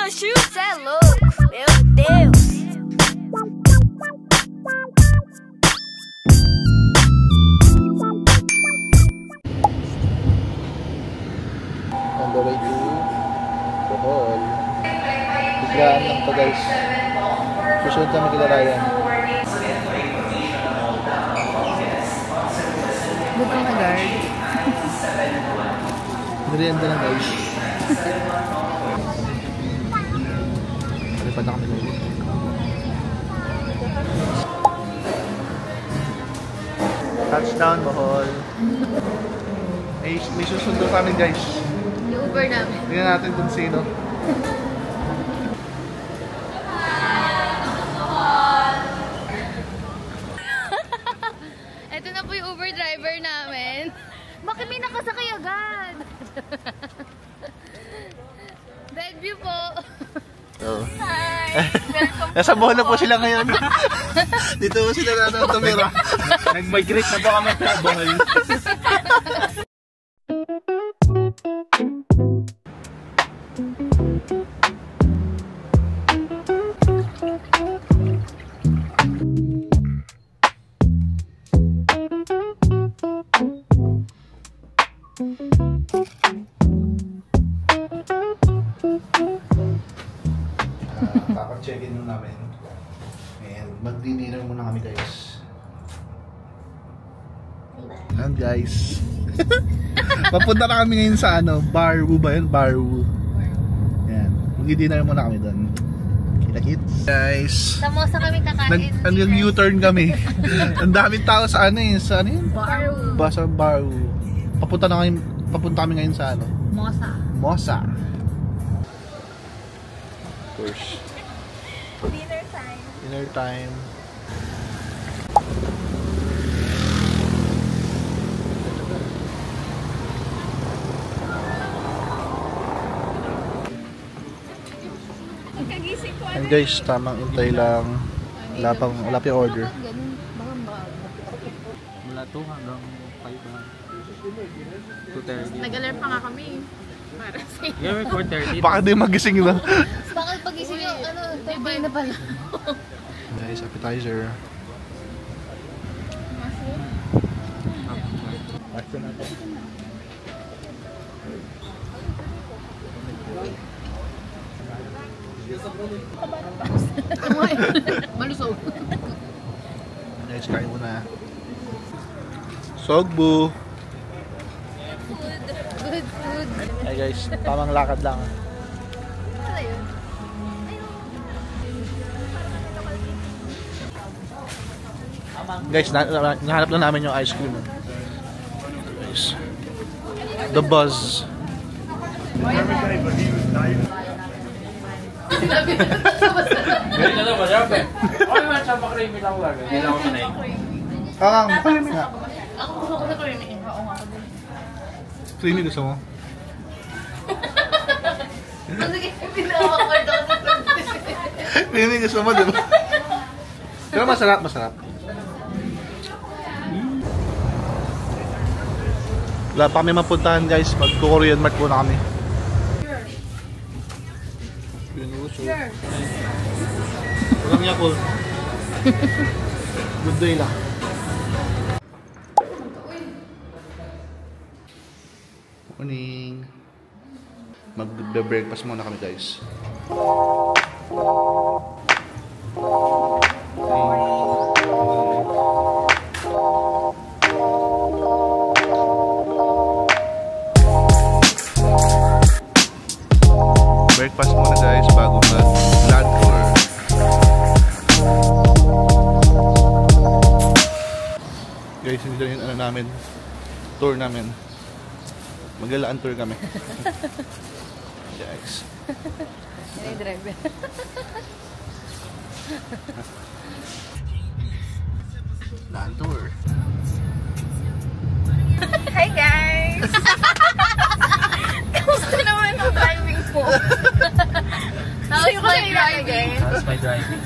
Chuchu, cê é louco, meu Deus. On the way to Bohol. Biglaan lang to guys. Susunod kami kila Ryan. Bukang agad. Merienda lang guys. Palipad na kami guys. Touchdown Bohol. May susundo kami guys. Yung Uber namin. Tingnan natin kung sino. Ito na po yung Uber driver namin. Bakit may nakasakay agad? Bellevue po. So, Hi! nasa Bohol na po sila ngayon. Dito po sila na tumira. Nag-migrate na po kami sa Bohol. Check-in muna namin. And magdi-dinner muna kami guys. Ayan guys. Papunta na kami ngayon sa Barwu ba yun? Barwu. Ayan. Magdi-dinner muna kami doon. Kita-kits. Guys. Samosa kami kakain. Nag-U-turn kami. Ang daming tao sa sa yun? Barwu. Sa Barwu. Papunta kami ngayon sa Mosa. Mosa. Of course. Dinner time. Dinner time. And guys, tamang intay lang. Wala pa yung order. Mula 2 hanggang 5. 2:30. Nag-alarm pa nga kami. Para sa Yeah, 4:30. Baka di magising na. bakit pagising nyo, tibay na pala. Guys, appetizer. Malusog. Guys, kain muna. Sogbu. Good food. Hey guys, tamang lakad lang. Ano yun? Guys, nahanap lang namin yung ice cream. Guys. The Buzz. Ganyan na lang, masarap eh. Okay man, siya makrimi lang lang. Hindi lang ako sanay. Creamy nga. Ako gusto ko na creamy. Oo nga ako din. Creamy gusto mo? Sige, pinaka-card ako. Creamy gusto mo, di ba? Pero masarap. Wala pa kami mapuntahan guys, mag-Korean Mart muna kami. Sure. Walang yakul. Good day lang. Morning. Magbe-breakfast muna kami guys. Breakfast muna guys bago mag-land tour. Guys, hindi na yung namin, tour namin. Maglalaan tour kami. Guys. Yan yung driver. Land tour. Hi guys! Kamusta naman ang driving po? How's my driving? How's my driving?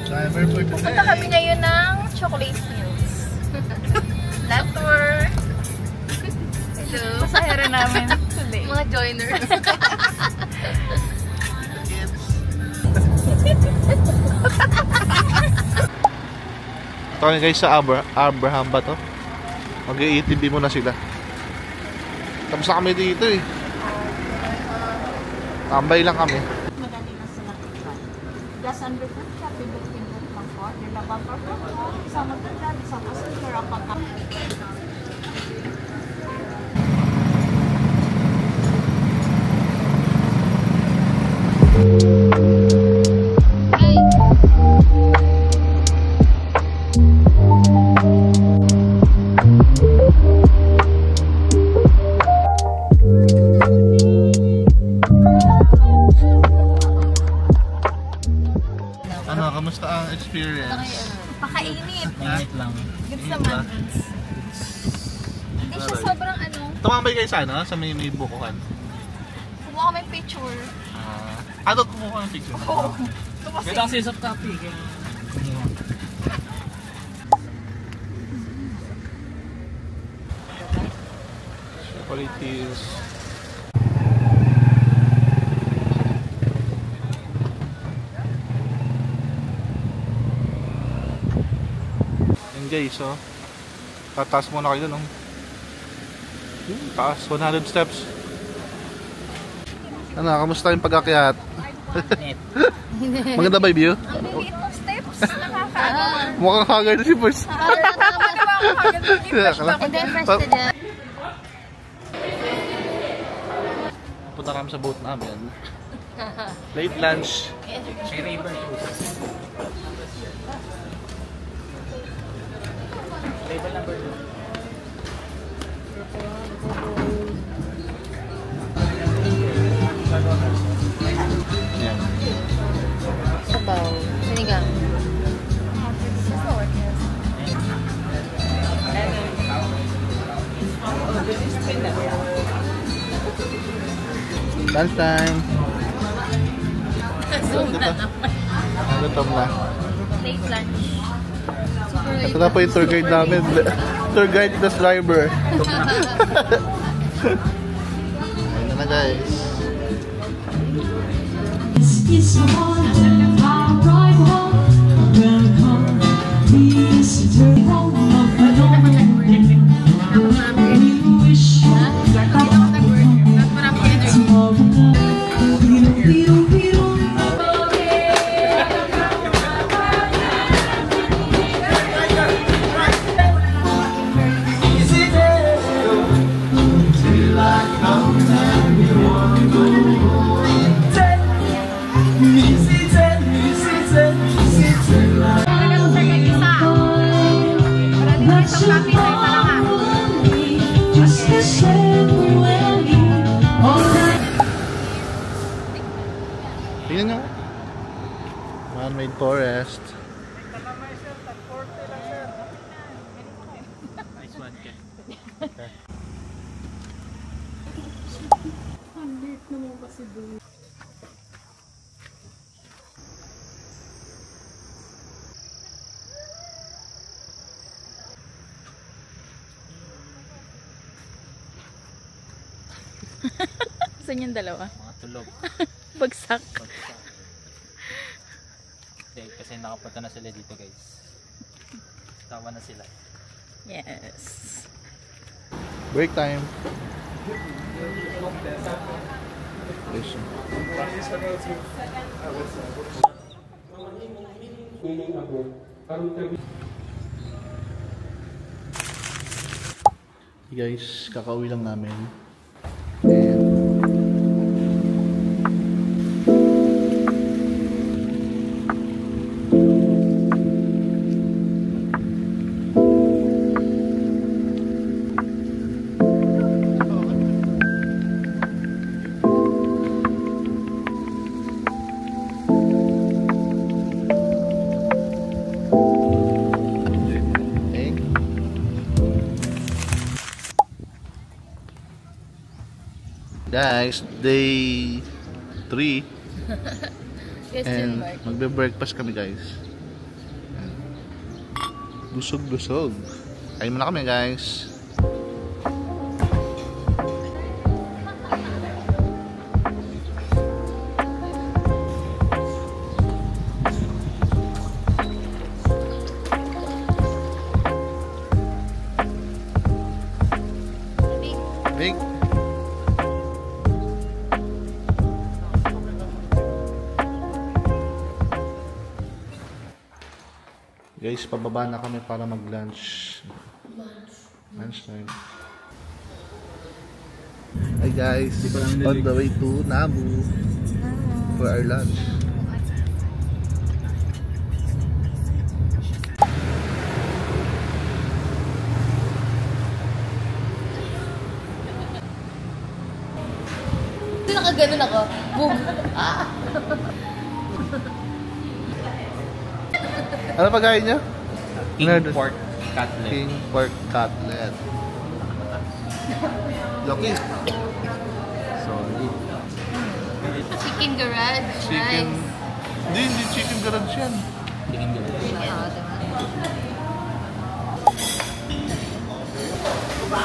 Driver tour. Punta kami ngayon ng Chocolate Hills. Land tour. Ito, pasahero namin. Mga joiners. Ito kami guys sa Abraham ba to? Mag-i-ATV muna sila. Tapos na kami dito eh. Tambay lang kami. Madali na sila tignan. Just under food siya, pindot-pindot lang po. Nila ba pa po? Isang maganda, isang passenger ang pagkakas. Ano, kamusta ang experience? Pakainit. Init lang. Goods naman. Hindi siya sobrang ano. Tumambay kayo sa ano? Sa may bukuhan? Kumuha kami picture. Ano kumuha ng picture? Oo. Ganda kasi soft copy. Qualities. Yan guys, oh. Tataas muna kayo dun, oh. Taas, 100 steps. Ano, kamusta yung pag-akyat? Maganda ba yung view? Ang liliit ng steps. Nakakaano. Mukhang haggard si Boss. Punta kami sa boat namin. Late lunch. May river cruises. Table number 2. Yan. Sabaw. Sinigang. Lunch time. Zoom na naman. Nagutom na. Late lunch. Super Ito na po yung tour guide namin. Tour guide plus driver. Ayun na guys. It's a wonderful ride home. Welcome, visitor home of the Lord. We wish you just the same when you alright. Tingnan nyo. Man-made forest. Nice one, Ken. Saan yung dalawa? Mga tulog. Bagsak. Okay, kasi nakapunta na sila dito guys. Tawa na sila. Yes. Break time. Yes. Hey guys, kakauwi lang namin. Guys, day 3 and magbe-breakfast kami guys. Busog-busog. Kain muna kami guys. Guys, pababa na kami para mag-lunch. Lunch time. Hi guys, on the way to Nabu for our lunch. Nakaganon ako. Boom. Ano pagkain niya? King pork cutlet. King pork cutlet. Lucky. Sorry. Chicken garage. Chicken. Nice. Hindi chicken garage yan. King garage. Chicken. Oh, diba?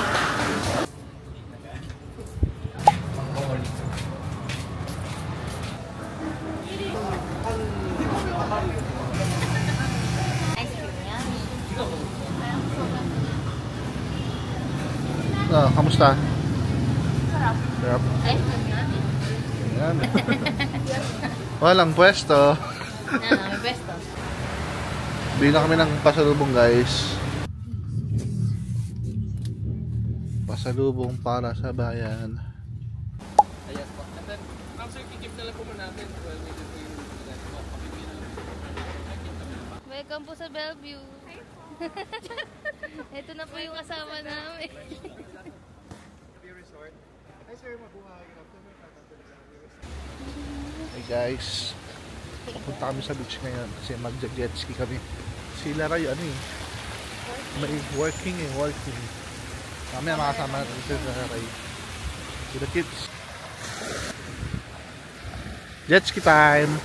Ice cream yan. Ah, kamusta? Sarap. Sarap. Ice cream yan. Yan. Walang pwesto. May pesto. Bili na kami ng pasalubong guys. Pasalubong para sa bayan. Ayan po. And then, sir, kikip na lang po natin. Well, wait po yung Welcome po sa Bellevue. Ito na po yung asawa namin. Hey guys, papunta kami sa beach ngayon kasi mag-jet ski kami. Sila Ray, ano eh, may working. Mamaya makasama natin sila Ray. Sila kids. Jet ski time!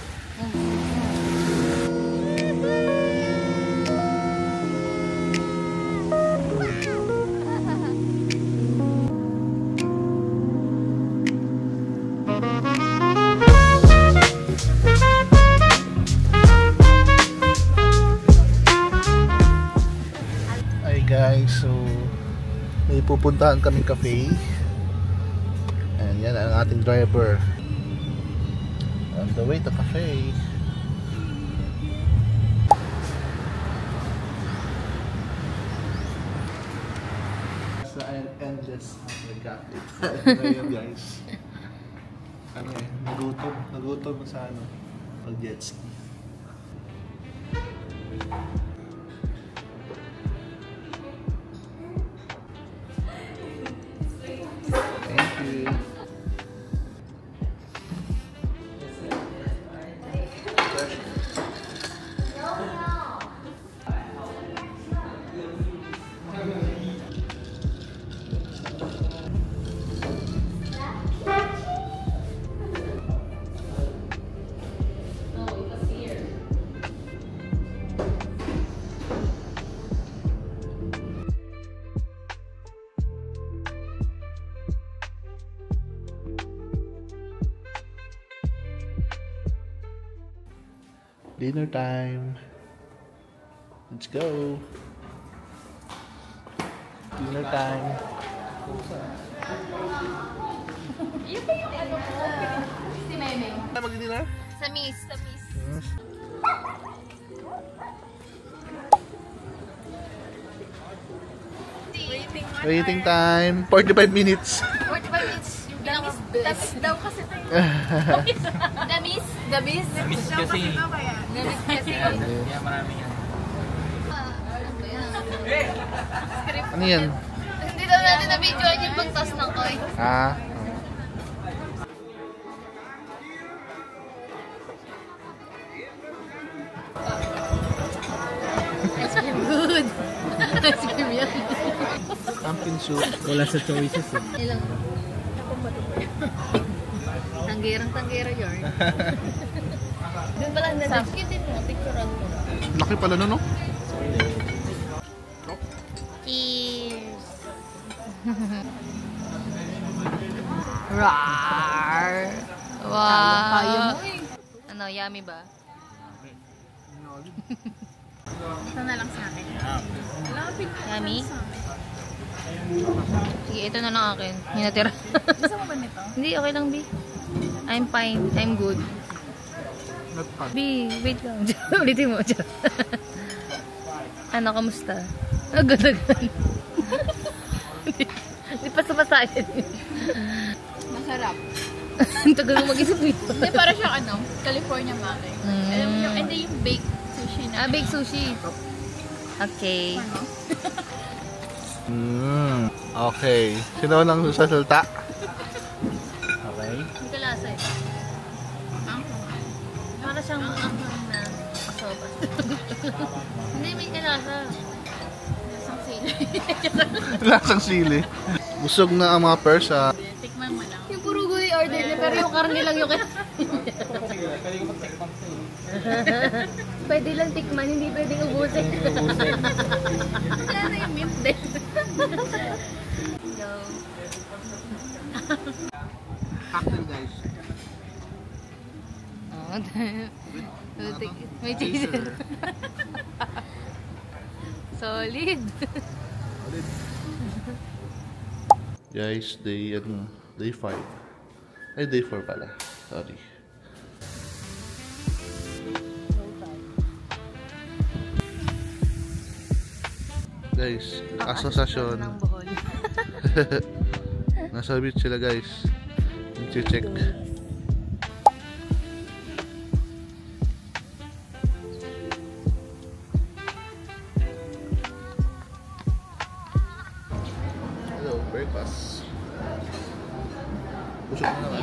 Guys, so may pupuntahan kaming cafe. And yan ang ating driver on the way to cafe. Sa endless cafe. Ngayon guys, ano eh, nagutom sa ano, pag jet ski. Dinner time. Let's go. Dinner time. Si Meme. Mag-dinner? Sa miss. Yes. Waiting time. 45 minutes. 45 minutes. Yung pinaka-best. Daw kasi tayo. The miss. Miss kasi. The miss kasi. Kaya marami yan. Ano yan? Hindi daw natin na-videoan yung pagtas ng koy. Ah. Ice cream good. Ice cream yan. Pumpkin soup. Wala sa choices eh. Ilang. Tanggirang-tanggera yarn. Doon pala na-sakitin mo. Picturean mo. Laki pala no? Cheers! Rar! Wow! Kaya mo eh. Ano, yummy ba? Ito na lang sa akin. Yummy? Sige, ito na lang akin. Hinatira. Gusto mo ba nito? Hindi, okay lang, B. I'm fine. I'm good. Not fun. B, wait lang. Ulitin mo. Ano, kamusta? Agad-agad. Hindi pa sumasayan. Masarap. Ang tagal mo mag-isip ito. Hindi, para siyang ano, California maki. Alam mo yung, hindi yung baked sushi na. Baked sushi. Okay. Okay. Sino nang sasalta? Okay. Ang kalasa eh. Para siyang anghang na soba. Hindi, may kalasa. Lasang sili. Lasang sili. Busog na ang mga persa. Tikman mo lang. Yung puro gulay order niya, pero yung karne lang yung pwede lang tikman, hindi pwedeng ubusin. Wala na yung mint din. Go. Cocktail guys. Oh, may chaser. Solid. Guys, day 5. Ay, day 4 pala. Sorry. Guys, asosasyon. Ng Bohol. Nasa beach sila guys. Check. Hello, breakfast. Busog na naman.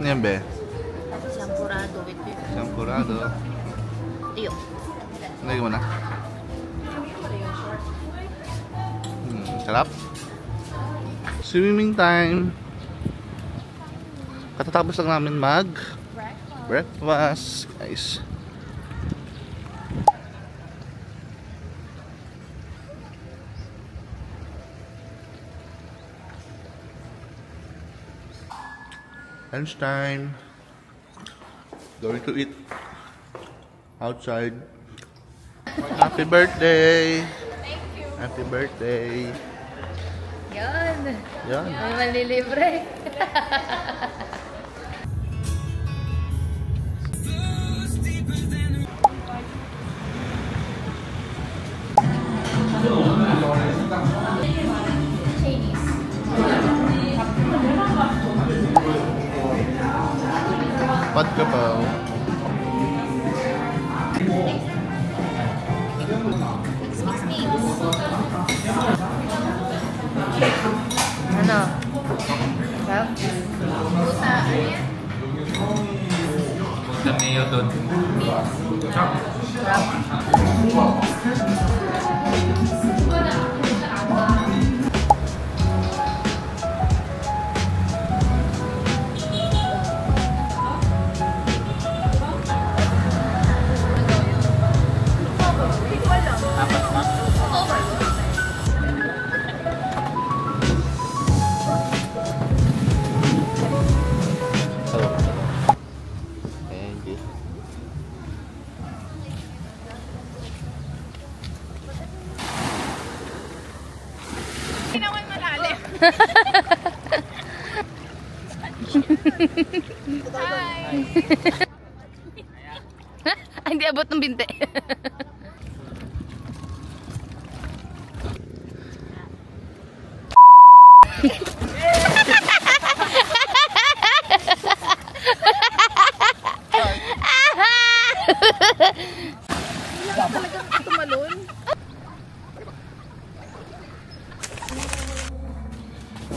Ano yan, be? Champurado. Champurado. Tiyo. Lagyan mo na. Sarap. Swimming time. Katatapos lang namin breakfast, guys. Lunchtime. Going to eat outside. Happy birthday! Thank you. Happy birthday! Yan. Yan. May malilibre. Pad kapaw. Ano? Sarap? Puta, ano yan? Punta niyo doon. Sarap. Hello. Thank you. Hindi naman malalim. Hi! Ay, hindi abot ng binte.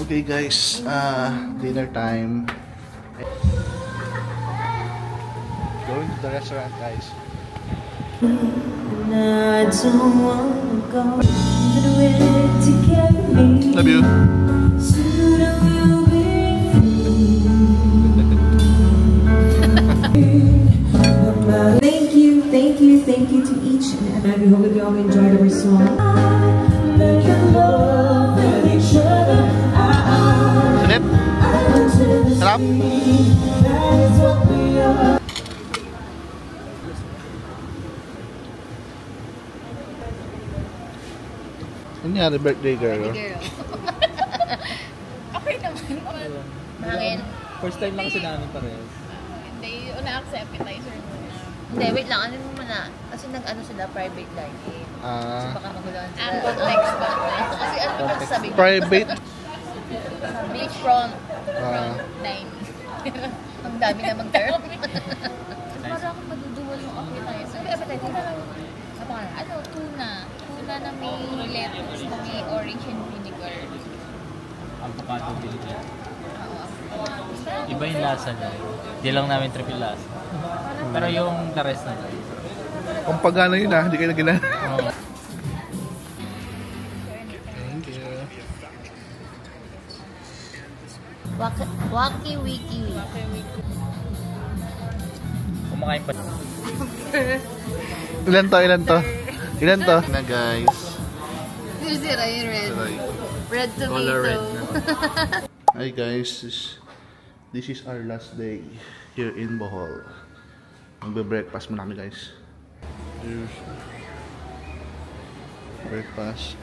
Okay guys, dinner time. Going to the restaurant guys. I don't wanna go anywhere to carry me. Love you. Soon I will be free. Thank you to each and every. I hope that you all enjoyed our song. Make love with each other. Sunit? Sarap? That is what we are. Ano nangyari birthday girl? Girl. Okay naman. Bakit? First time lang kasi namin parehas. Hindi, Yung una sa appetizer muna. Hindi, wait lang. Ano mo muna? Kasi nag-ano sila, private dining. So baka maguluhan sila. Context ba? Kasi ano ba sabi ko? Private. Beachfront. Ah. Dining. Ang dami namang term. Para akong maduduwal yung appetizer. Sabi appetizer. Ano pangalan? Ano? Tuna. Tuna na may lettuce, na may orange and vinegar. Avocado vinegar. Oo. Iba yung lasa niya. Hindi lang namin trip yung lasa. Pero yung the rest na. Kung pagana yun hindi kayo nagina. Oh. Thank you. Waki wiki. Kumakain pa. Ilan to? Ilan to? Na guys. Si Ray red. Red tomato. Color red na. Hi guys. This is our last day here in Bohol. Magbe-breakfast muna kami guys. Here's breakfast.